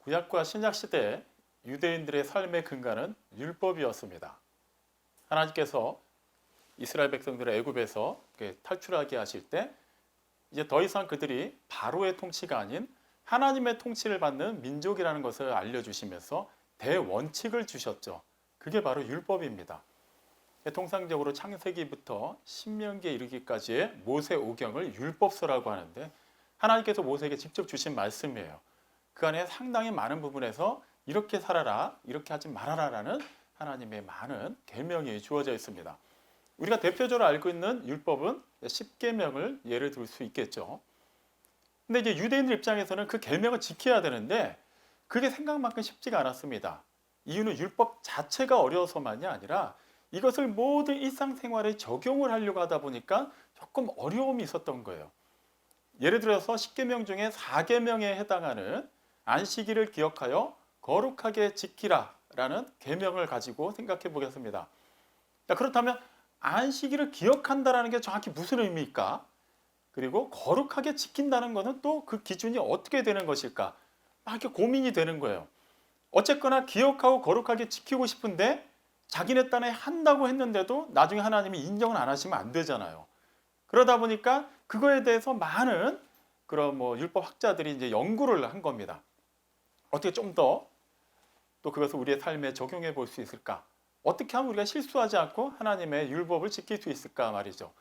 구약과 신약 시대 유대인들의 삶의 근간은 율법이었습니다. 하나님께서 이스라엘 백성들을 애굽에서 탈출하게 하실 때 이제 더 이상 그들이 바로의 통치가 아닌 하나님의 통치를 받는 민족이라는 것을 알려주시면서 대원칙을 주셨죠. 그게 바로 율법입니다. 통상적으로 창세기부터 신명기에 이르기까지의 모세오경을 율법서라고 하는데 하나님께서 모세에게 직접 주신 말씀이에요. 그 안에 상당히 많은 부분에서 이렇게 살아라, 이렇게 하지 말아라라는 하나님의 많은 계명이 주어져 있습니다. 우리가 대표적으로 알고 있는 율법은 십계명을 예를 들 수 있겠죠. 근데 이제 유대인들 입장에서는 그 계명을 지켜야 되는데 그게 생각만큼 쉽지가 않았습니다. 이유는 율법 자체가 어려워서만이 아니라 이것을 모든 일상생활에 적용을 하려고 하다 보니까 조금 어려움이 있었던 거예요. 예를 들어서 십계명 중에 4계명에 해당하는 안식일을 기억하여 거룩하게 지키라라는 계명을 가지고 생각해 보겠습니다. 그렇다면 안식일을 기억한다라는 게 정확히 무슨 의미일까? 그리고 거룩하게 지킨다는 것은 또 그 기준이 어떻게 되는 것일까? 막 이렇게 고민이 되는 거예요. 어쨌거나 기억하고 거룩하게 지키고 싶은데 자기네 딴에 한다고 했는데도 나중에 하나님이 인정을 안 하시면 안 되잖아요. 그러다 보니까 그거에 대해서 많은 그런 율법 학자들이 이제 연구를 한 겁니다. 어떻게 좀 더 또 그것을 우리의 삶에 적용해 볼 수 있을까? 어떻게 하면 우리가 실수하지 않고 하나님의 율법을 지킬 수 있을까 말이죠.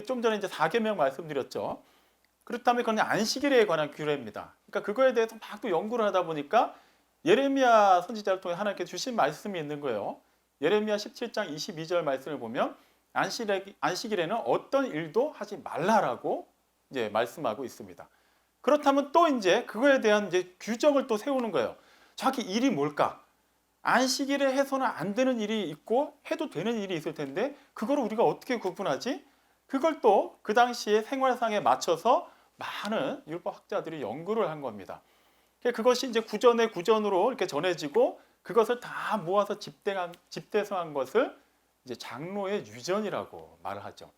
좀 전에 이제 4계명 말씀드렸죠. 그렇다면 그건 안식일에 관한 규례입니다. 그러니까 그거에 대해서 막 또 연구를 하다 보니까 예레미야 선지자를 통해 하나님께 주신 말씀이 있는 거예요. 예레미야 17장 22절 말씀을 보면 안식일에는 어떤 일도 하지 말라라고 이제 말씀하고 있습니다. 그렇다면 또 이제 그거에 대한 이제 규정을 또 세우는 거예요. 정확히 일이 뭘까? 안식일에 해서는 안 되는 일이 있고 해도 되는 일이 있을 텐데 그거를 우리가 어떻게 구분하지? 그걸 또 그 당시에 생활상에 맞춰서 많은 율법 학자들이 연구를 한 겁니다. 그것이 이제 구전의 구전으로 이렇게 전해지고 그것을 다 모아서 집대성한 것을 이제 장로의 유전이라고 말을 하죠.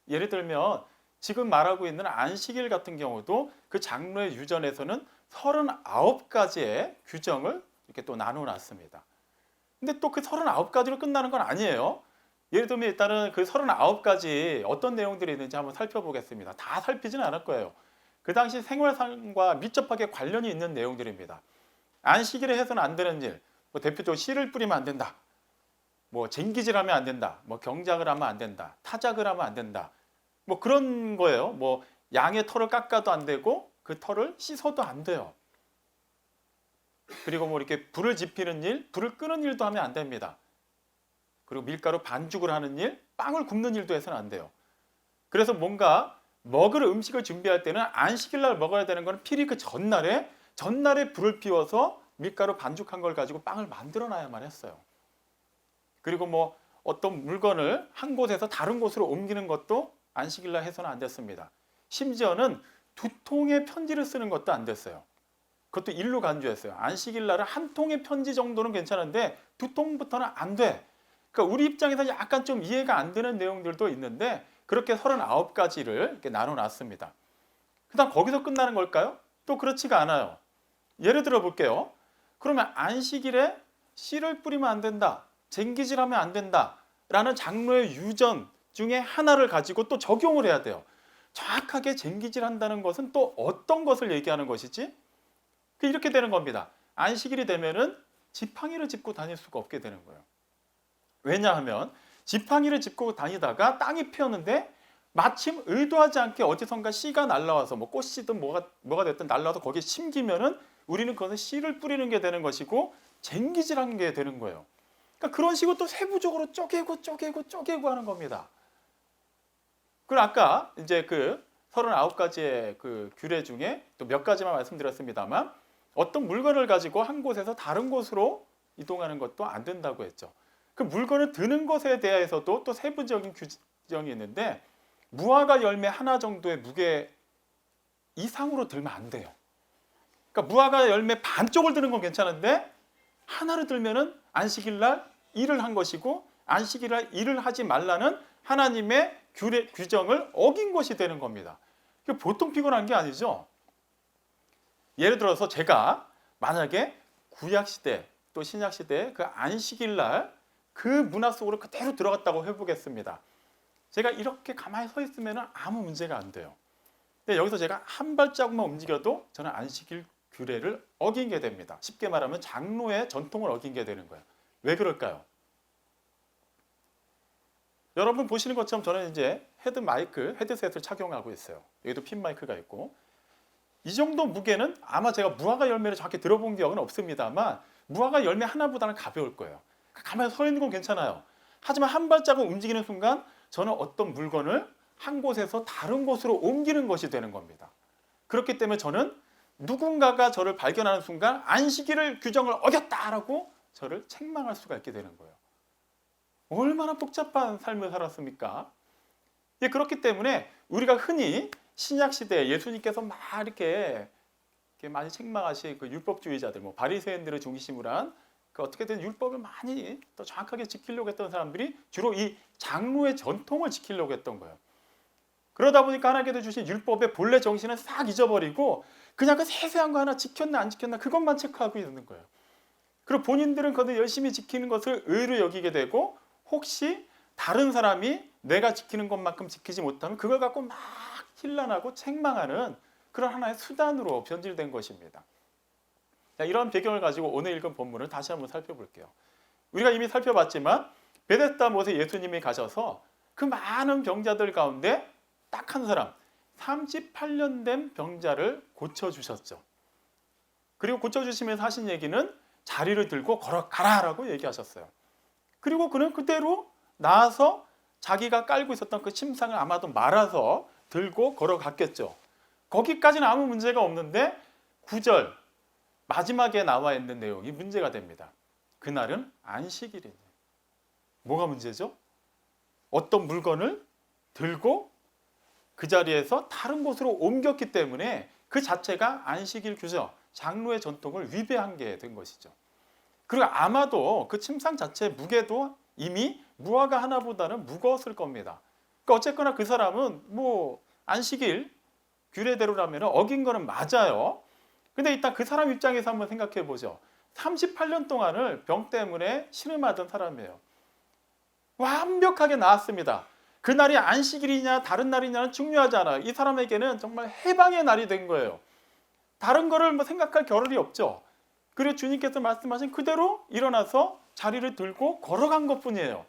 예를 들면 지금 말하고 있는 안식일 같은 경우도 그 장로의 유전에서는 39가지의 규정을 이렇게 또 나눠놨습니다. 근데 또 그 39가지로 끝나는 건 아니에요. 예를 들면 일단은 그 39가지 어떤 내용들이 있는지 한번 살펴보겠습니다. 다 살피지는 않을 거예요. 그 당시 생활상과 밀접하게 관련이 있는 내용들입니다. 안식일에 해서는 안 되는 일, 대표적으로 씨를 뿌리면 안 된다. 쟁기질하면 안 된다. 경작을 하면 안 된다. 타작을 하면 안 된다. 그런 거예요. 양의 털을 깎아도 안 되고 그 털을 씻어도 안 돼요. 그리고 이렇게 불을 지피는 일, 불을 끄는 일도 하면 안 됩니다. 그리고 밀가루 반죽을 하는 일, 빵을 굽는 일도 해서는 안 돼요. 그래서 뭔가 먹을 음식을 준비할 때는 안식일 날 먹어야 되는 건 필히 그 전날에 불을 피워서 밀가루 반죽한 걸 가지고 빵을 만들어 놔야만 했어요. 그리고 어떤 물건을 한 곳에서 다른 곳으로 옮기는 것도 안식일 날 해서는 안 됐습니다. 심지어는 2통의 편지를 쓰는 것도 안 됐어요. 그것도 일로 간주했어요. 안식일 날은 1통의 편지 정도는 괜찮은데 2통부터는 안 돼. 그러니까 우리 입장에서 약간 좀 이해가 안 되는 내용들도 있는데 그렇게 39가지를 이렇게 나눠놨습니다. 그다음 거기서 끝나는 걸까요? 또 그렇지가 않아요. 예를 들어 볼게요. 그러면 안식일에 씨를 뿌리면 안 된다. 쟁기질하면 안 된다. 라는 장로의 유전 중에 하나를 가지고 또 적용을 해야 돼요. 정확하게 쟁기질한다는 것은 또 어떤 것을 얘기하는 것이지? 이렇게 되는 겁니다. 안식일이 되면은 지팡이를 짚고 다닐 수가 없게 되는 거예요. 왜냐하면 지팡이를 짚고 다니다가 땅이 피었는데 마침 의도하지 않게 어디선가 씨가 날라와서 꽃이든 뭐가 됐든 날라와서 거기에 심기면은 우리는 그것은 씨를 뿌리는 게 되는 것이고 쟁기질하는 게 되는 거예요. 그러니까 그런 식으로 또 세부적으로 쪼개고 하는 겁니다. 그리고 아까 이제 그 39가지의 그 규례 중에 또 몇 가지만 말씀드렸습니다만 어떤 물건을 가지고 한 곳에서 다른 곳으로 이동하는 것도 안 된다고 했죠. 그 물건을 드는 것에 대해서도 또 세부적인 규정이 있는데 무화과 열매 하나 정도의 무게 이상으로 들면 안 돼요. 그러니까 무화과 열매 반쪽을 드는 건 괜찮은데 하나를 들면은 안식일 날 일을 한 것이고 안식일 날 일을 하지 말라는 하나님의 규정을 어긴 것이 되는 겁니다. 보통 피곤한 게 아니죠. 예를 들어서 제가 만약에 구약 시대 또 신약 시대 그 안식일 날 그 문화 속으로 그대로 들어갔다고 해보겠습니다. 제가 이렇게 가만히 서 있으면 아무 문제가 안 돼요. 근데 여기서 제가 한 발자국만 움직여도 저는 안식일 규례를 어긴게 됩니다. 쉽게 말하면 장로의 전통을 어긴게 되는 거예요. 왜 그럴까요? 여러분 보시는 것처럼 저는 이제 헤드셋을 착용하고 있어요. 여기도 핀 마이크가 있고, 이 정도 무게는 아마 제가 무화과 열매를 정확히 들어본 기억은 없습니다만 무화과 열매 하나보다는 가벼울 거예요. 가만히 서 있는 건 괜찮아요. 하지만 한 발자국 움직이는 순간 저는 어떤 물건을 한 곳에서 다른 곳으로 옮기는 것이 되는 겁니다. 그렇기 때문에 저는 누군가가 저를 발견하는 순간 안식일을 규정을 어겼다라고 저를 책망할 수가 있게 되는 거예요. 얼마나 복잡한 삶을 살았습니까? 예, 그렇기 때문에 우리가 흔히 신약시대에 예수님께서 막 이렇게 많이 책망하신 그 율법주의자들, 뭐 바리새인들을 중심으로 한 그 어떻게든 율법을 많이 더 정확하게 지키려고 했던 사람들이 주로 이 장로의 전통을 지키려고 했던 거예요. 그러다 보니까 하나님께서 주신 율법의 본래 정신은 싹 잊어버리고 그냥 그 세세한 거 하나 지켰나 안 지켰나 그것만 체크하고 있는 거예요. 그리고 본인들은 그것을 열심히 지키는 것을 의로 여기게 되고, 혹시 다른 사람이 내가 지키는 것만큼 지키지 못하면 그걸 갖고 막 힐난하고 책망하는 그런 하나의 수단으로 변질된 것입니다. 이런 배경을 가지고 오늘 읽은 본문을 다시 한번 살펴볼게요. 우리가 이미 살펴봤지만 베데스다 못에 예수님이 가셔서 그 많은 병자들 가운데 딱 한 사람, 38년 된 병자를 고쳐주셨죠. 그리고 고쳐주시면서 하신 얘기는 자리를 들고 걸어가라라고 얘기하셨어요. 그리고 그는 그대로 나와서 자기가 깔고 있었던 그 침상을 아마도 말아서 들고 걸어갔겠죠. 거기까지는 아무 문제가 없는데 9절 마지막에 나와 있는 내용이 문제가 됩니다. 그날은 안식일이니. 뭐가 문제죠? 어떤 물건을 들고 그 자리에서 다른 곳으로 옮겼기 때문에 그 자체가 안식일 규정, 장로의 전통을 위배한 게 된 것이죠. 그리고 아마도 그 침상 자체의 무게도 이미 무화과 하나보다는 무거웠을 겁니다. 그러니까 어쨌거나 그 사람은 뭐 안식일 규례대로라면 어긴 거는 맞아요. 근데 일단 그 사람 입장에서 한번 생각해 보죠. 38년 동안을 병 때문에 신음하던 사람이에요. 완벽하게 나았습니다. 그날이 안식일이냐 다른 날이냐는 중요하지 않아요. 이 사람에게는 정말 해방의 날이 된 거예요. 다른 거를 뭐 생각할 겨를이 없죠. 그리고 주님께서 말씀하신 그대로 일어나서 자리를 들고 걸어간 것뿐이에요.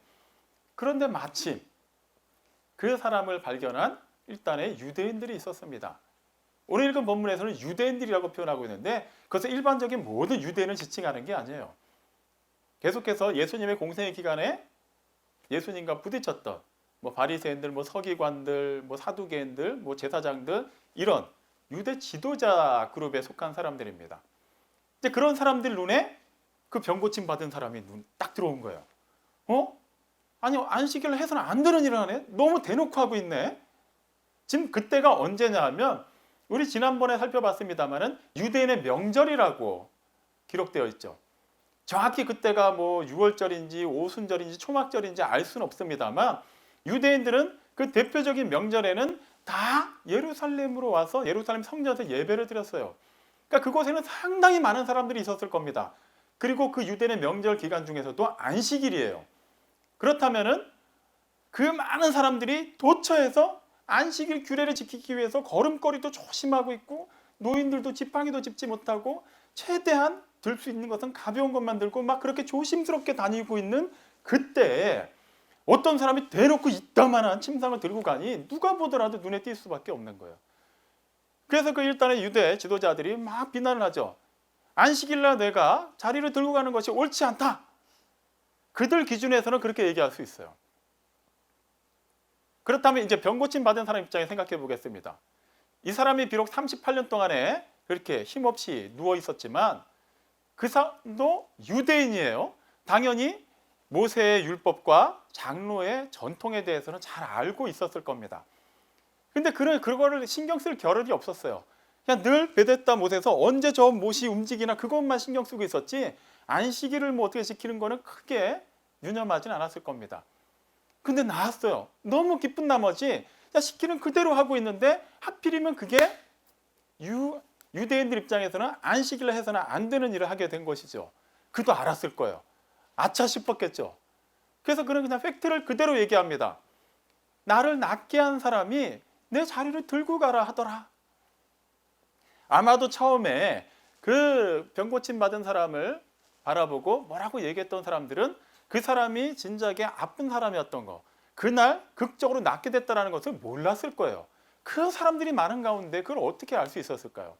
그런데 마침 그 사람을 발견한 일단의 유대인들이 있었습니다. 오늘 읽은 본문에서는 유대인들이라고 표현하고 있는데 그것은 일반적인 모든 유대인을 지칭하는 게 아니에요. 계속해서 예수님의 공생의 기간에 예수님과 부딪혔던 뭐 바리새인들, 뭐 서기관들, 뭐 사두개인들, 뭐 제사장들, 이런 유대 지도자 그룹에 속한 사람들입니다. 이제 그런 사람들 눈에 그 병 고침 받은 사람이 딱 들어온 거예요. 아니 안식일을 해서는 안 되는 일을 하네. 너무 대놓고 하고 있네. 지금 그때가 언제냐 하면 우리 지난번에 살펴봤습니다마는 유대인의 명절이라고 기록되어 있죠. 정확히 그때가 뭐 6월절인지 오순절인지 초막절인지 알 수는 없습니다만 유대인들은 그 대표적인 명절에는 다 예루살렘으로 와서 예루살렘 성전에서 예배를 드렸어요. 그러니까 그곳에는 상당히 많은 사람들이 있었을 겁니다. 그리고 그 유대인의 명절 기간 중에서도 안식일이에요. 그렇다면은 그 많은 사람들이 도처에서 안식일 규례를 지키기 위해서 걸음걸이도 조심하고 있고 노인들도 지팡이도 짚지 못하고 최대한 들 수 있는 것은 가벼운 것만 들고 막 그렇게 조심스럽게 다니고 있는 그때에 어떤 사람이 대놓고 이따만한 침상을 들고 가니 누가 보더라도 눈에 띌 수밖에 없는 거예요. 그래서 그 일단의 유대 지도자들이 막 비난을 하죠. 안식일날 내가 자리를 들고 가는 것이 옳지 않다. 그들 기준에서는 그렇게 얘기할 수 있어요. 그렇다면 이제 병 고침 받은 사람 입장에 생각해 보겠습니다. 이 사람이 비록 38년 동안에 그렇게 힘없이 누워 있었지만 그 사람도 유대인이에요. 당연히 모세의 율법과 장로의 전통에 대해서는 잘 알고 있었을 겁니다. 근데 그거를 신경 쓸 겨를이 없었어요. 그냥 늘 베데스다 못에서 언제 저 못이 움직이나 그것만 신경 쓰고 있었지 안식일을 뭐 어떻게 지키는 거는 크게 유념하진 않았을 겁니다. 근데 나왔어요. 너무 기쁜 나머지 시키는 그대로 하고 있는데 하필이면 그게 유대인들 입장에서는 안식일을 해서는 안 되는 일을 하게 된 것이죠. 그도 알았을 거예요. 아차 싶었겠죠. 그래서 그는 그냥 팩트를 그대로 얘기합니다. 나를 낫게 한 사람이 내 자리를 들고 가라 하더라. 아마도 처음에 그 병고침 받은 사람을 바라보고 뭐라고 얘기했던 사람들은 그 사람이 진작에 아픈 사람이었던 거, 그날 극적으로 낫게 됐다는 것을 몰랐을 거예요. 그 사람들이 많은 가운데 그걸 어떻게 알 수 있었을까요?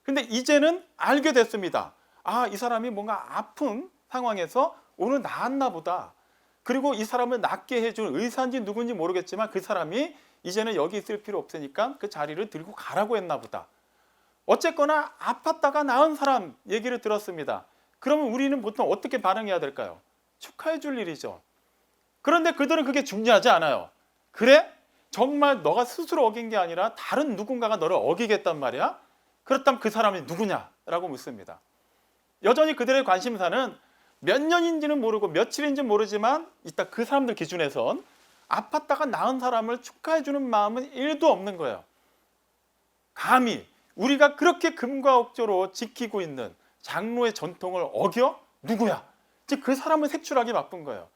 근데 이제는 알게 됐습니다. 아, 이 사람이 뭔가 아픈 상황에서 오늘 나았나 보다. 그리고 이 사람을 낫게 해준 의사인지 누군지 모르겠지만 그 사람이 이제는 여기 있을 필요 없으니까 그 자리를 들고 가라고 했나 보다. 어쨌거나 아팠다가 나은 사람 얘기를 들었습니다. 그러면 우리는 보통 어떻게 반응해야 될까요? 축하해 줄 일이죠. 그런데 그들은 그게 중요하지 않아요. 그래? 정말 너가 스스로 어긴 게 아니라 다른 누군가가 너를 어기겠단 말이야? 그렇다면 그 사람이 누구냐라고 묻습니다. 여전히 그들의 관심사는 몇 년인지는 모르고 며칠인지는 모르지만 이따 그 사람들 기준에선 아팠다가 나은 사람을 축하해 주는 마음은 1도 없는 거예요. 감히 우리가 그렇게 금과 억조로 지키고 있는 장로의 전통을 어겨? 누구야? 즉 그 사람을 색출하기 바쁜 거예요.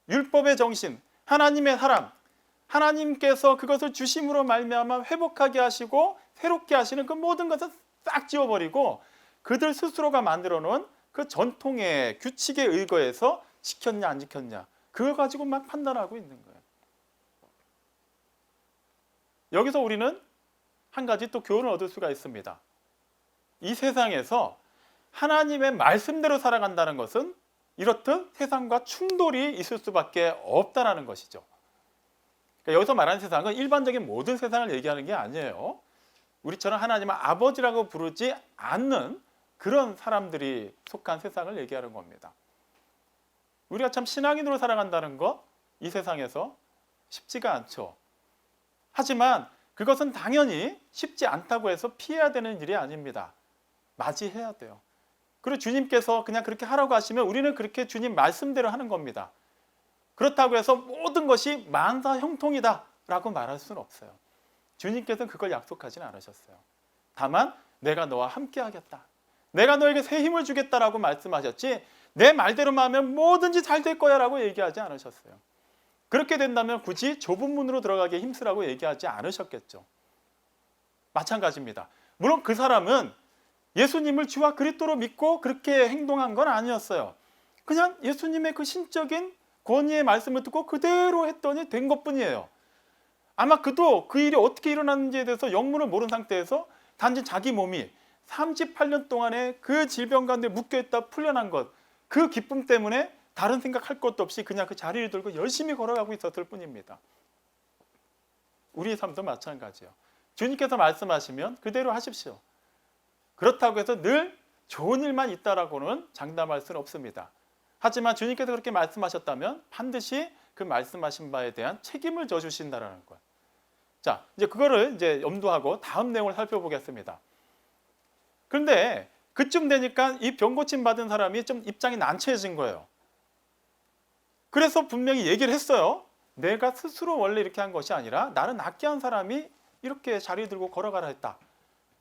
율법의 정신, 하나님의 사람, 하나님께서 그것을 주심으로 말미암아 회복하게 하시고 새롭게 하시는 그 모든 것을 싹 지워버리고 그들 스스로가 만들어 놓은 그 전통의 규칙에 의거해서 지켰냐 안 지켰냐 그걸 가지고 막 판단하고 있는 거예요. 여기서 우리는 한 가지 또 교훈을 얻을 수가 있습니다. 이 세상에서 하나님의 말씀대로 살아간다는 것은 이렇듯 세상과 충돌이 있을 수밖에 없다는 것이죠. 그러니까 여기서 말하는 세상은 일반적인 모든 세상을 얘기하는 게 아니에요. 우리처럼 하나님을 아버지라고 부르지 않는 그런 사람들이 속한 세상을 얘기하는 겁니다. 우리가 참 신앙인으로 살아간다는 거 이 세상에서 쉽지가 않죠. 하지만 그것은 당연히 쉽지 않다고 해서 피해야 되는 일이 아닙니다. 맞이해야 돼요. 그리고 주님께서 그냥 그렇게 하라고 하시면 우리는 그렇게 주님 말씀대로 하는 겁니다. 그렇다고 해서 모든 것이 만사 형통이다 라고 말할 수는 없어요. 주님께서는 그걸 약속하지는 않으셨어요. 다만 내가 너와 함께 하겠다. 내가 너에게 새 힘을 주겠다라고 말씀하셨지 내 말대로만 하면 뭐든지 잘 될 거야 라고 얘기하지 않으셨어요. 그렇게 된다면 굳이 좁은 문으로 들어가게 힘쓰라고 얘기하지 않으셨겠죠. 마찬가지입니다. 물론 그 사람은 예수님을 주와 그리스도로 믿고 그렇게 행동한 건 아니었어요. 그냥 예수님의 그 신적인 권위의 말씀을 듣고 그대로 했더니 된 것뿐이에요. 아마 그도 그 일이 어떻게 일어났는지에 대해서 영문을 모르는 상태에서 단지 자기 몸이 38년 동안에 그 질병 가운데 묶여있다 풀려난 것, 그 기쁨 때문에 다른 생각할 것도 없이 그냥 그 자리를 들고 열심히 걸어가고 있었을 뿐입니다. 우리의 삶도 마찬가지예요. 주님께서 말씀하시면 그대로 하십시오. 그렇다고 해서 늘 좋은 일만 있다라고는 장담할 수는 없습니다. 하지만 주님께서 그렇게 말씀하셨다면 반드시 그 말씀하신 바에 대한 책임을 져주신다라는 것. 자, 이제 그거를 이제 염두하고 다음 내용을 살펴보겠습니다. 그런데 그쯤 되니까 이 병고침 받은 사람이 좀 입장이 난처해진 거예요. 그래서 분명히 얘기를 했어요. 내가 스스로 원래 이렇게 한 것이 아니라 나를 낫게 한 사람이 이렇게 자리 들고 걸어가라 했다.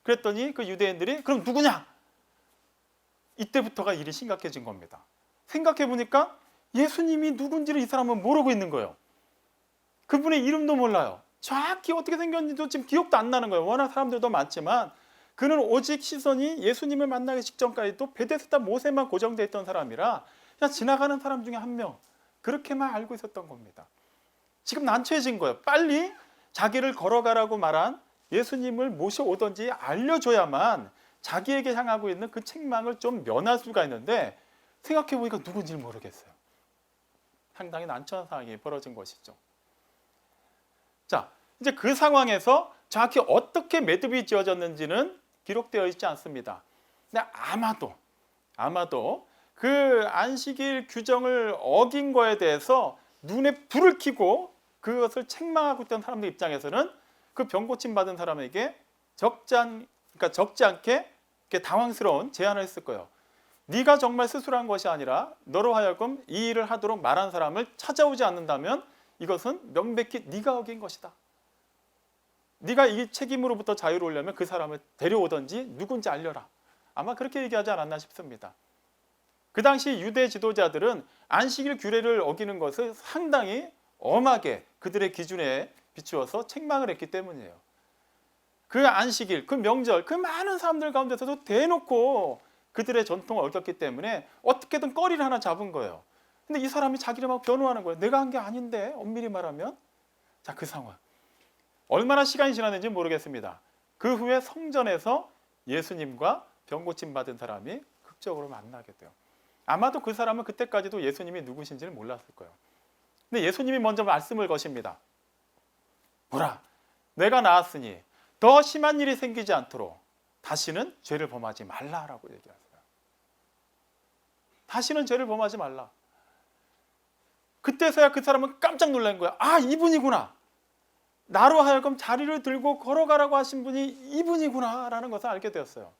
그랬더니 그 유대인들이 그럼 누구냐? 이때부터가 일이 심각해진 겁니다. 생각해 보니까 예수님이 누군지를 이 사람은 모르고 있는 거예요. 그분의 이름도 몰라요. 정확히 어떻게 생겼는지도 지금 기억도 안 나는 거예요. 워낙 사람들도 많지만 그는 오직 시선이 예수님을 만나기 직전까지도 베데스다 못에만 고정되어 있던 사람이라 그냥 지나가는 사람 중에 한 명 그렇게만 알고 있었던 겁니다. 지금 난처해진 거예요. 빨리 자기를 걸어가라고 말한 예수님을 모셔오든지 알려줘야만 자기에게 향하고 있는 그 책망을 좀 면할 수가 있는데 생각해보니까 누군지를 모르겠어요. 상당히 난처한 상황이 벌어진 것이죠. 자, 이제 그 상황에서 정확히 어떻게 매듭이 지어졌는지는 기록되어 있지 않습니다. 근데 아마도 그 안식일 규정을 어긴 거에 대해서 눈에 불을 켜고 그것을 책망하고 있던 사람들 입장에서는 그 병고침 받은 사람에게 적지 않게 당황스러운 제안을 했을 거예요. 네가 정말 스스로 한 것이 아니라 너로 하여금 이 일을 하도록 말한 사람을 찾아오지 않는다면 이것은 명백히 네가 어긴 것이다. 네가 이 책임으로부터 자유로우려면 그 사람을 데려오든지 누군지 알려라. 아마 그렇게 얘기하지 않았나 싶습니다. 그 당시 유대 지도자들은 안식일 규례를 어기는 것을 상당히 엄하게 그들의 기준에 비추어서 책망을 했기 때문이에요. 그 안식일, 그 명절, 그 많은 사람들 가운데서도 대놓고 그들의 전통을 어겼기 때문에 어떻게든 꺼리를 하나 잡은 거예요. 근데 이 사람이 자기를 막 변호하는 거예요. 내가 한 게 아닌데, 엄밀히 말하면. 자, 그 상황. 얼마나 시간이 지났는지 모르겠습니다. 그 후에 성전에서 예수님과 병 고침 받은 사람이 극적으로 만나게 돼요. 아마도 그 사람은 그때까지도 예수님이 누구신지를 몰랐을 거예요. 근데 예수님이 먼저 말씀을 거십니다. 보라, 내가 나았으니 더 심한 일이 생기지 않도록 다시는 죄를 범하지 말라라고 얘기하세요. 다시는 죄를 범하지 말라. 그때서야 그 사람은 깜짝 놀란 거야. 아, 이분이구나. 나로 하여금 자리를 들고 걸어가라고 하신 분이 이분이구나 라는 것을 알게 되었어요.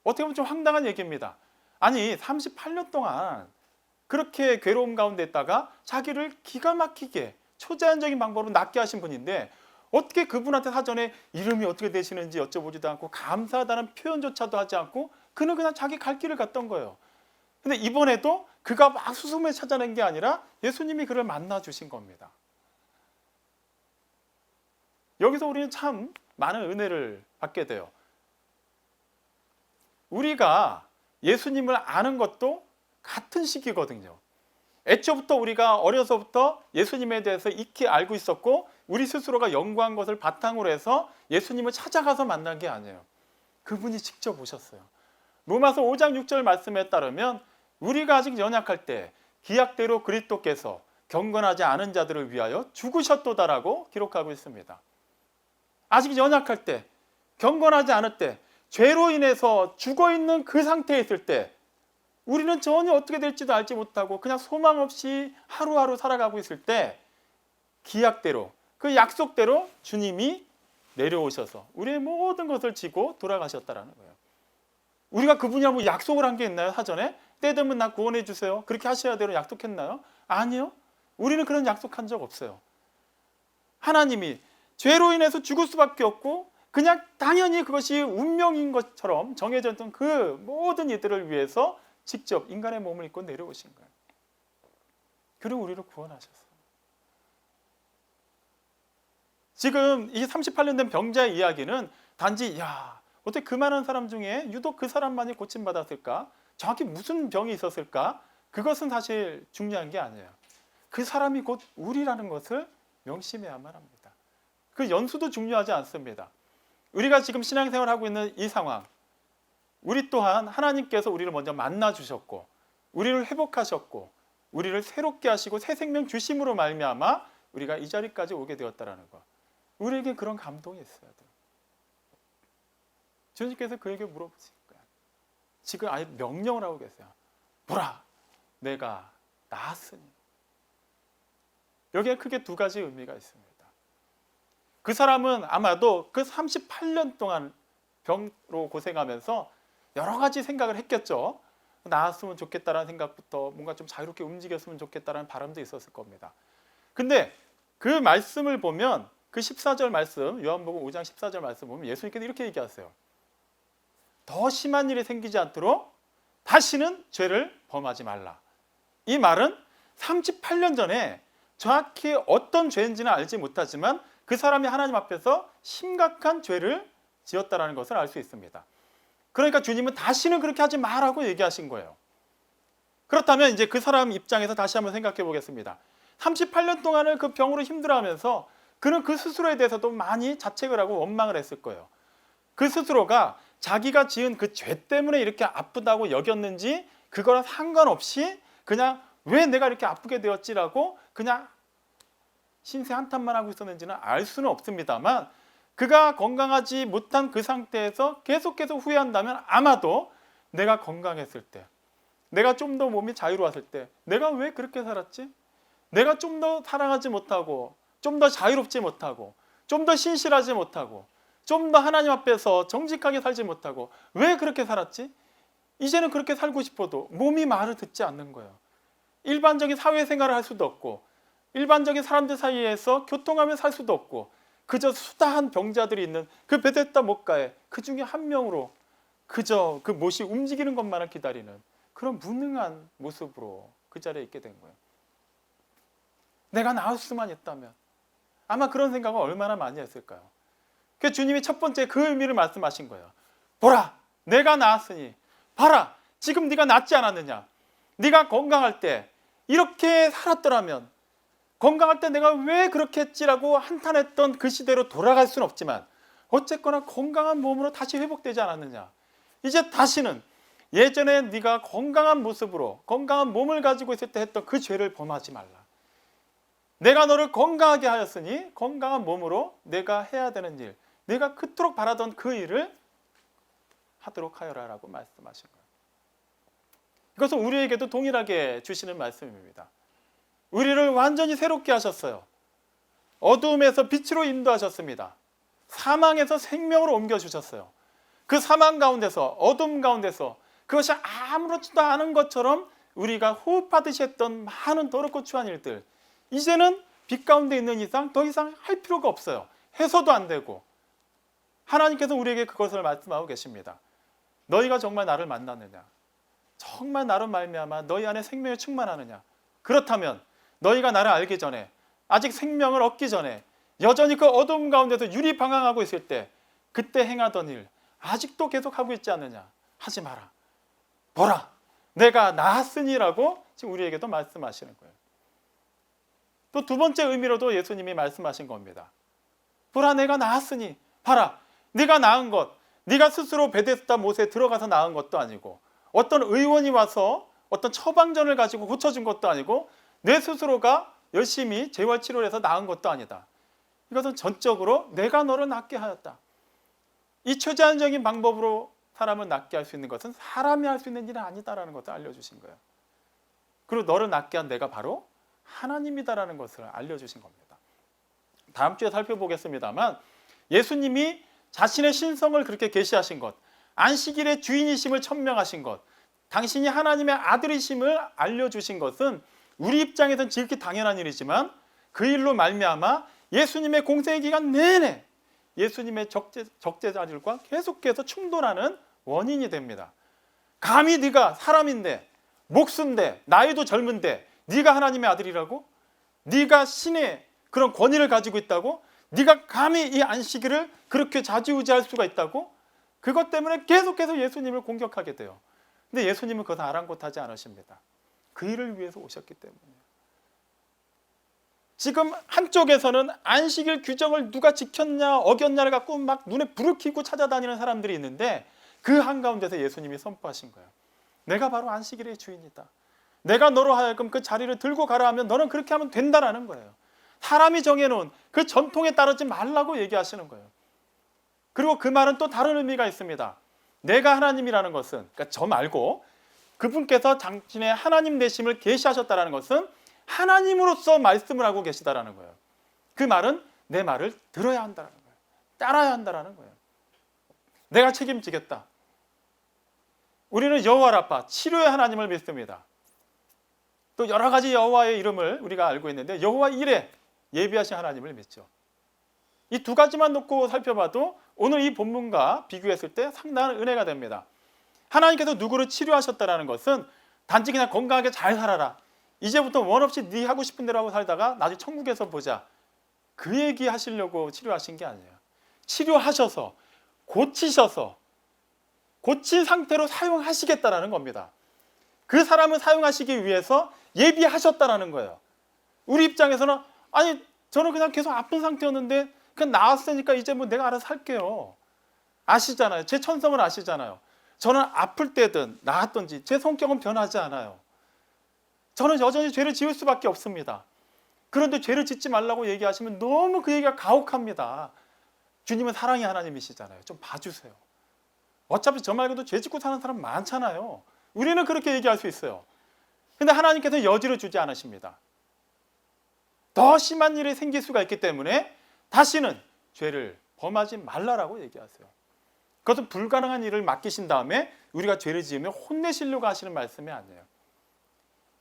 어떻게 보면 좀 황당한 얘기입니다. 아니, 38년 동안 그렇게 괴로움 가운데 있다가 자기를 기가 막히게 초자연적인 방법으로 낫게 하신 분인데 어떻게 그분한테 사전에 이름이 어떻게 되시는지 여쭤보지도 않고 감사하다는 표현조차도 하지 않고 그는 그냥 자기 갈 길을 갔던 거예요. 근데 이번에도 그가 막 수소문을 찾아낸 게 아니라 예수님이 그를 만나 주신 겁니다. 여기서 우리는 참 많은 은혜를 받게 돼요. 우리가 예수님을 아는 것도 같은 시기거든요. 애초부터 우리가 어려서부터 예수님에 대해서 익히 알고 있었고 우리 스스로가 연구한 것을 바탕으로 해서 예수님을 찾아가서 만난 게 아니에요. 그분이 직접 오셨어요. 로마서 5장 6절 말씀에 따르면 우리가 아직 연약할 때 기약대로 그리스도께서 경건하지 않은 자들을 위하여 죽으셨도다라고 기록하고 있습니다. 아직 연약할 때, 경건하지 않을 때, 죄로 인해서 죽어있는 그 상태에 있을 때 우리는 전혀 어떻게 될지도 알지 못하고 그냥 소망 없이 하루하루 살아가고 있을 때 기약대로, 그 약속대로 주님이 내려오셔서 우리의 모든 것을 지고 돌아가셨다는 거예요. 우리가 그분이랑 약속을 한 게 있나요? 사전에? 때 되면 나 구원해 주세요. 그렇게 하셔야 되는 약속했나요? 아니요. 우리는 그런 약속한 적 없어요. 하나님이 죄로 인해서 죽을 수밖에 없고 그냥 당연히 그것이 운명인 것처럼 정해져 있던 그 모든 이들을 위해서 직접 인간의 몸을 입고 내려오신 거예요. 그리고 우리를 구원하셨어요. 지금 이 38년 된 병자의 이야기는 단지 어떻게 그 많은 사람 중에 유독 그 사람만이 고침받았을까? 정확히 무슨 병이 있었을까? 그것은 사실 중요한 게 아니에요. 그 사람이 곧 우리라는 것을 명심해야만 합니다. 그 연수도 중요하지 않습니다. 우리가 지금 신앙생활하고 있는 이 상황, 우리 또한 하나님께서 우리를 먼저 만나 주셨고 우리를 회복하셨고 우리를 새롭게 하시고 새 생명 주심으로 말미암아 우리가 이 자리까지 오게 되었다는 것. 우리에게 그런 감동이 있어야 돼요. 주님께서 그에게 물어보실 거예요. 지금 아예 명령을 하고 계세요. 보라, 내가 나았으니. 여기에 크게 두 가지 의미가 있습니다. 그 사람은 아마도 그 38년 동안 병으로 고생하면서 여러 가지 생각을 했겠죠. 나았으면 좋겠다라는 생각부터 뭔가 좀 자유롭게 움직였으면 좋겠다라는 바람도 있었을 겁니다. 근데 그 말씀을 보면 그 14절 말씀, 요한복음 5장 14절 말씀 보면 예수님께서 이렇게 얘기하세요. 더 심한 일이 생기지 않도록 다시는 죄를 범하지 말라. 이 말은 38년 전에 정확히 어떤 죄인지는 알지 못하지만 그 사람이 하나님 앞에서 심각한 죄를 지었다는 것을 알 수 있습니다. 그러니까 주님은 다시는 그렇게 하지 말라고 얘기하신 거예요. 그렇다면 이제 그 사람 입장에서 다시 한번 생각해 보겠습니다. 38년 동안을 그 병으로 힘들어하면서 그는 그 스스로에 대해서도 많이 자책을 하고 원망을 했을 거예요. 그 스스로가 자기가 지은 그 죄 때문에 이렇게 아프다고 여겼는지 그거랑 상관없이 그냥 왜 내가 이렇게 아프게 되었지라고 그냥 신세 한탄만 하고 있었는지는 알 수는 없습니다만 그가 건강하지 못한 그 상태에서 계속해서 후회한다면 아마도 내가 건강했을 때, 내가 좀 더 몸이 자유로웠을 때 내가 왜 그렇게 살았지? 내가 좀 더 사랑하지 못하고 좀 더 자유롭지 못하고 좀 더 신실하지 못하고 좀 더 하나님 앞에서 정직하게 살지 못하고 왜 그렇게 살았지? 이제는 그렇게 살고 싶어도 몸이 말을 듣지 않는 거예요. 일반적인 사회생활을 할 수도 없고 일반적인 사람들 사이에서 교통하며 살 수도 없고 그저 수다한 병자들이 있는 그 베데스다 목가에 그 중에 한 명으로 그저 그 못이 움직이는 것만을 기다리는 그런 무능한 모습으로 그 자리에 있게 된 거예요. 내가 나을 수만 있다면 아마 그런 생각을 얼마나 많이 했을까요? 그 주님이 첫 번째 그 의미를 말씀하신 거예요. 보라, 내가 나았으니 봐라, 지금 네가 낫지 않았느냐? 네가 건강할 때 이렇게 살았더라면, 건강할 때 내가 왜 그렇게 했지라고 한탄했던 그 시대로 돌아갈 수는 없지만 어쨌거나 건강한 몸으로 다시 회복되지 않았느냐? 이제 다시는 예전에 네가 건강한 모습으로 건강한 몸을 가지고 있을 때 했던 그 죄를 범하지 말라. 내가 너를 건강하게 하였으니 건강한 몸으로 내가 해야 되는 일, 내가 그토록 바라던 그 일을 하도록 하여라라고 말씀하신 거예요. 이것은 우리에게도 동일하게 주시는 말씀입니다. 우리를 완전히 새롭게 하셨어요. 어두움에서 빛으로 인도하셨습니다. 사망에서 생명으로 옮겨주셨어요. 그 사망 가운데서, 어둠 가운데서 그것이 아무렇지도 않은 것처럼 우리가 호흡하듯이 했던 많은 더럽고 추한 일들, 이제는 빛 가운데 있는 이상 더 이상 할 필요가 없어요. 해서도 안 되고. 하나님께서 우리에게 그것을 말씀하고 계십니다. 너희가 정말 나를 만났느냐? 정말 나로 말미암아 너희 안에 생명이 충만하느냐? 그렇다면 너희가 나를 알기 전에, 아직 생명을 얻기 전에 여전히 그 어두움 가운데서 유리방황하고 있을 때 그때 행하던 일 아직도 계속하고 있지 않느냐? 하지 마라. 보라, 내가 나았으니라고 지금 우리에게도 말씀하시는 거예요. 또 두 번째 의미로도 예수님이 말씀하신 겁니다. 보라, 내가 나았으니 봐라, 네가 낳은 것, 네가 스스로 베데스다 못에 들어가서 낳은 것도 아니고 어떤 의원이 와서 어떤 처방전을 가지고 고쳐준 것도 아니고 내 스스로가 열심히 재활치료를 해서 낳은 것도 아니다. 이것은 전적으로 내가 너를 낫게 하였다. 이 최제한적인 방법으로 사람을 낫게 할 수 있는 것은 사람이 할 수 있는 일은 아니다라는 것을 알려주신 거예요. 그리고 너를 낫게 한 내가 바로 하나님이다라는 것을 알려주신 겁니다. 다음 주에 살펴보겠습니다만 예수님이 자신의 신성을 그렇게 계시하신 것, 안식일의 주인이심을 천명하신 것, 당신이 하나님의 아들이심을 알려주신 것은 우리 입장에서는 지극히 당연한 일이지만 그 일로 말미암아 예수님의 공생의 기간 내내 예수님의 적제자들과 계속해서 충돌하는 원인이 됩니다. 감히 네가 사람인데, 목수인데, 나이도 젊은데 네가 하나님의 아들이라고? 네가 신의 그런 권위를 가지고 있다고? 네가 감히 이 안식일을 그렇게 좌지우지할 수가 있다고? 그것 때문에 계속해서 예수님을 공격하게 돼요. 근데 예수님은 그것을 아랑곳하지 않으십니다. 그 일을 위해서 오셨기 때문이에요. 지금 한쪽에서는 안식일 규정을 누가 지켰냐 어겼냐를 갖고 막 눈에 불을 켜고 찾아다니는 사람들이 있는데 그 한가운데서 예수님이 선포하신 거예요. 내가 바로 안식일의 주인이다. 내가 너로 하여금 그 자리를 들고 가라 하면 너는 그렇게 하면 된다라는 거예요. 사람이 정해놓은 그 전통에 따르지 말라고 얘기하시는 거예요. 그리고 그 말은 또 다른 의미가 있습니다. 내가 하나님이라는 것은, 그러니까 저 말고 그분께서 당신의 하나님 되심을 계시하셨다는 것은 하나님으로서 말씀을 하고 계시다라는 거예요. 그 말은 내 말을 들어야 한다는 거예요. 따라야 한다는 거예요. 내가 책임지겠다. 우리는 여호와 라파, 치료의 하나님을 믿습니다. 또 여러 가지 여호와의 이름을 우리가 알고 있는데 여호와 이레, 예비하신 하나님을 믿죠. 이 두 가지만 놓고 살펴봐도 오늘 이 본문과 비교했을 때 상당한 은혜가 됩니다. 하나님께서 누구를 치료하셨다는 것은 단지 그냥 건강하게 잘 살아라, 이제부터 원 없이 네 하고 싶은 대로 하고 살다가 나중에 천국에서 보자, 그 얘기 하시려고 치료하신 게 아니에요. 치료하셔서 고치셔서 고친 상태로 사용하시겠다라는 겁니다. 그 사람을 사용하시기 위해서 예비하셨다라는 거예요. 우리 입장에서는 아니 저는 그냥 계속 아픈 상태였는데 그냥 나았으니까 이제 뭐 내가 알아서 할게요. 아시잖아요. 제 천성을 아시잖아요. 저는 아플 때든 나았든지 제 성격은 변하지 않아요. 저는 여전히 죄를 지을 수밖에 없습니다. 그런데 죄를 짓지 말라고 얘기하시면 너무 그 얘기가 가혹합니다. 주님은 사랑의 하나님이시잖아요. 좀 봐주세요. 어차피 저 말고도 죄 짓고 사는 사람 많잖아요. 우리는 그렇게 얘기할 수 있어요. 근데 하나님께서 여지를 주지 않으십니다. 더 심한 일이 생길 수가 있기 때문에 다시는 죄를 범하지 말라라고 얘기하세요. 그것은 불가능한 일을 맡기신 다음에 우리가 죄를 지으면 혼내시려고 하시는 말씀이 아니에요.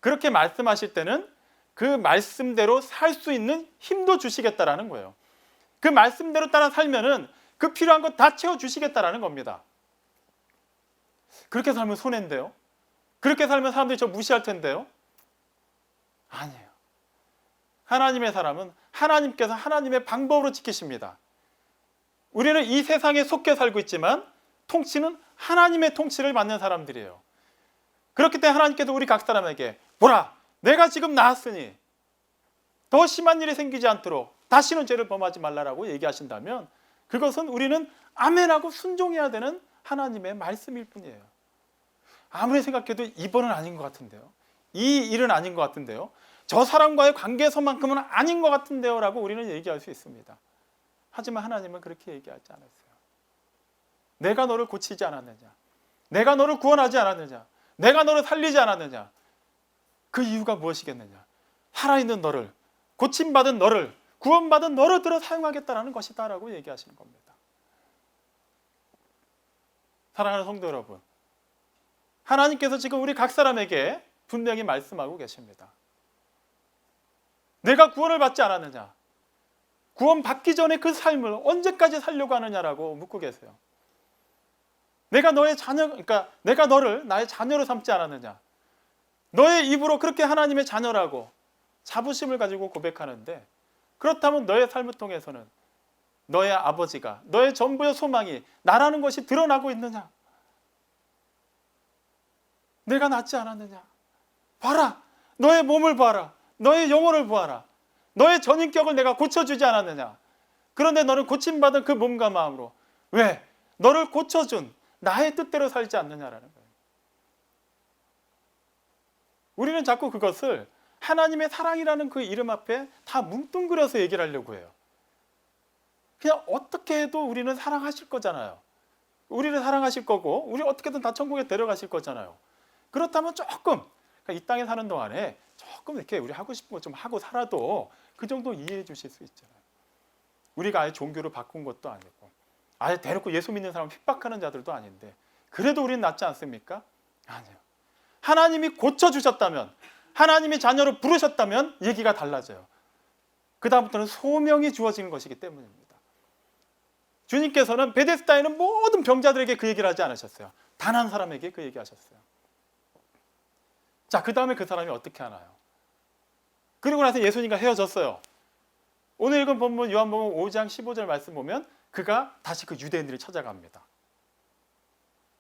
그렇게 말씀하실 때는 그 말씀대로 살 수 있는 힘도 주시겠다라는 거예요. 그 말씀대로 따라 살면은 그 필요한 거 다 채워주시겠다라는 겁니다. 그렇게 살면 손해인데요. 그렇게 살면 사람들이 저 무시할 텐데요. 아니에요. 하나님의 사람은 하나님께서 하나님의 방법으로 지키십니다. 우리는 이 세상에 속해 살고 있지만 통치는 하나님의 통치를 받는 사람들이에요. 그렇기 때문에 하나님께서 우리 각 사람에게 보라, 내가 지금 나았으니 더 심한 일이 생기지 않도록 다시는 죄를 범하지 말라라고 얘기하신다면 그것은 우리는 아멘하고 순종해야 되는 하나님의 말씀일 뿐이에요. 아무리 생각해도 이번은 아닌 것 같은데요. 이 일은 아닌 것 같은데요. 저 사람과의 관계에서만큼은 아닌 것 같은데요 라고 우리는 얘기할 수 있습니다. 하지만 하나님은 그렇게 얘기하지 않았어요. 내가 너를 고치지 않았느냐, 내가 너를 구원하지 않았느냐, 내가 너를 살리지 않았느냐, 그 이유가 무엇이겠느냐, 살아있는 너를, 고침받은 너를, 구원받은 너를 들어 사용하겠다는 것이다 라고 얘기하시는 겁니다. 사랑하는 성도 여러분, 하나님께서 지금 우리 각 사람에게 분명히 말씀하고 계십니다. 내가 구원을 받지 않았느냐, 구원 받기 전에 그 삶을 언제까지 살려고 하느냐라고 묻고 계세요. 내가 너의 자녀, 그러니까 내가 너를 나의 자녀로 삼지 않았느냐, 너의 입으로 그렇게 하나님의 자녀라고 자부심을 가지고 고백하는데, 그렇다면 너의 삶을 통해서는 너의 아버지가, 너의 전부의 소망이 나라는 것이 드러나고 있느냐? 내가 낫지 않았느냐? 봐라, 너의 몸을 봐라, 너의 영혼을 보아라, 너의 전인격을 내가 고쳐주지 않았느냐? 그런데 너는 고침받은 그 몸과 마음으로 왜? 너를 고쳐준 나의 뜻대로 살지 않느냐라는 거예요. 우리는 자꾸 그것을 하나님의 사랑이라는 그 이름 앞에 다 뭉뚱그려서 얘기를 하려고 해요. 그냥 어떻게 해도 우리는 사랑하실 거잖아요. 우리를 사랑하실 거고 우리 어떻게든 다 천국에 데려가실 거잖아요. 그렇다면 조금, 그러니까 이 땅에 사는 동안에 조금 이렇게 우리 하고 싶은 거 좀 하고 살아도 그 정도 이해해 주실 수 있잖아요. 우리가 아예 종교를 바꾼 것도 아니고 아예 대놓고 예수 믿는 사람 핍박하는 자들도 아닌데 그래도 우리는 낫지 않습니까? 아니요. 하나님이 고쳐주셨다면, 하나님이 자녀로 부르셨다면 얘기가 달라져요. 그 다음부터는 소명이 주어지는 것이기 때문입니다. 주님께서는 베데스다에 있는 모든 병자들에게 그 얘기를 하지 않으셨어요. 단 한 사람에게 그 얘기하셨어요. 자, 그 다음에 그 사람이 어떻게 하나요? 그리고 나서 예수님과 헤어졌어요. 오늘 읽은 본문 요한복음 5장 15절 말씀 보면 그가 다시 그 유대인들을 찾아갑니다.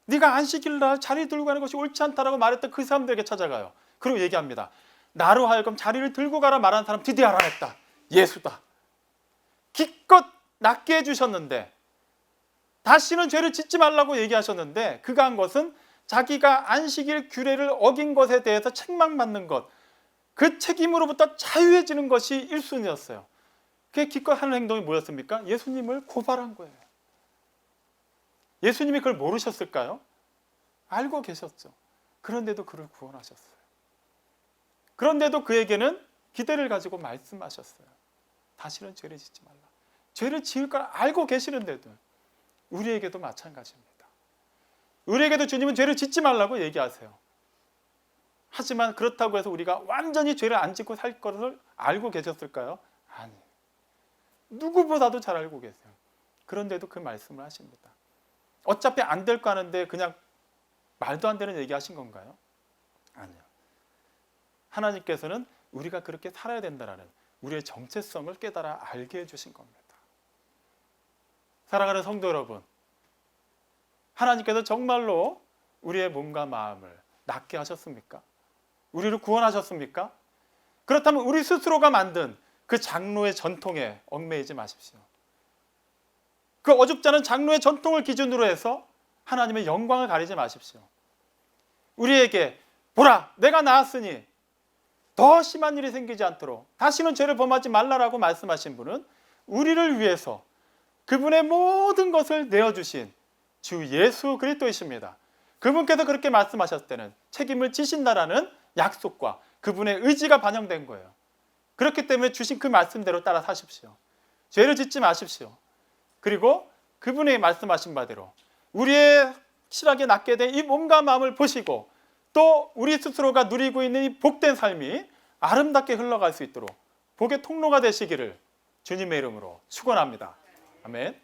네가 안식일날 자리 들고 가는 것이 옳지 않다라고 말했던 그 사람들에게 찾아가요. 그리고 얘기합니다. 나로 하여금 자리를 들고 가라 말한 사람 드디어 알아냈다. 예수다. 기껏 낫게 해주셨는데, 다시는 죄를 짓지 말라고 얘기하셨는데 그가 한 것은 자기가 안식일 규례를 어긴 것에 대해서 책망받는 것, 그 책임으로부터 자유해지는 것이 1순위였어요. 그게 기껏 하는 행동이 뭐였습니까? 예수님을 고발한 거예요. 예수님이 그걸 모르셨을까요? 알고 계셨죠. 그런데도 그를 구원하셨어요. 그런데도 그에게는 기대를 가지고 말씀하셨어요. 다시는 죄를 짓지 말라. 죄를 지을 걸 알고 계시는데도 우리에게도 마찬가지입니다. 우리에게도 주님은 죄를 짓지 말라고 얘기하세요. 하지만 그렇다고 해서 우리가 완전히 죄를 안 짓고 살 것을 알고 계셨을까요? 아니에요. 누구보다도 잘 알고 계세요. 그런데도 그 말씀을 하십니다. 어차피 안 될 거 하는데 그냥 말도 안 되는 얘기 하신 건가요? 아니요. 하나님께서는 우리가 그렇게 살아야 된다는 우리의 정체성을 깨달아 알게 해주신 겁니다. 사랑하는 성도 여러분, 하나님께서 정말로 우리의 몸과 마음을 낫게 하셨습니까? 우리를 구원하셨습니까? 그렇다면 우리 스스로가 만든 그 장로의 전통에 얽매이지 마십시오. 그 어줍지 않은 장로의 전통을 기준으로 해서 하나님의 영광을 가리지 마십시오. 우리에게 보라, 내가 나았으니 더 심한 일이 생기지 않도록 다시는 죄를 범하지 말라라고 말씀하신 분은 우리를 위해서 그분의 모든 것을 내어주신 주 예수 그리스도이십니다. 그분께서 그렇게 말씀하셨을 때는 책임을 지신다라는 약속과 그분의 의지가 반영된 거예요. 그렇기 때문에 주신 그 말씀대로 따라 사십시오. 죄를 짓지 마십시오. 그리고 그분이 말씀하신 바대로 우리의 실하게 낫게 된 이 몸과 마음을 보시고 또 우리 스스로가 누리고 있는 이 복된 삶이 아름답게 흘러갈 수 있도록 복의 통로가 되시기를 주님의 이름으로 축원합니다. 아멘.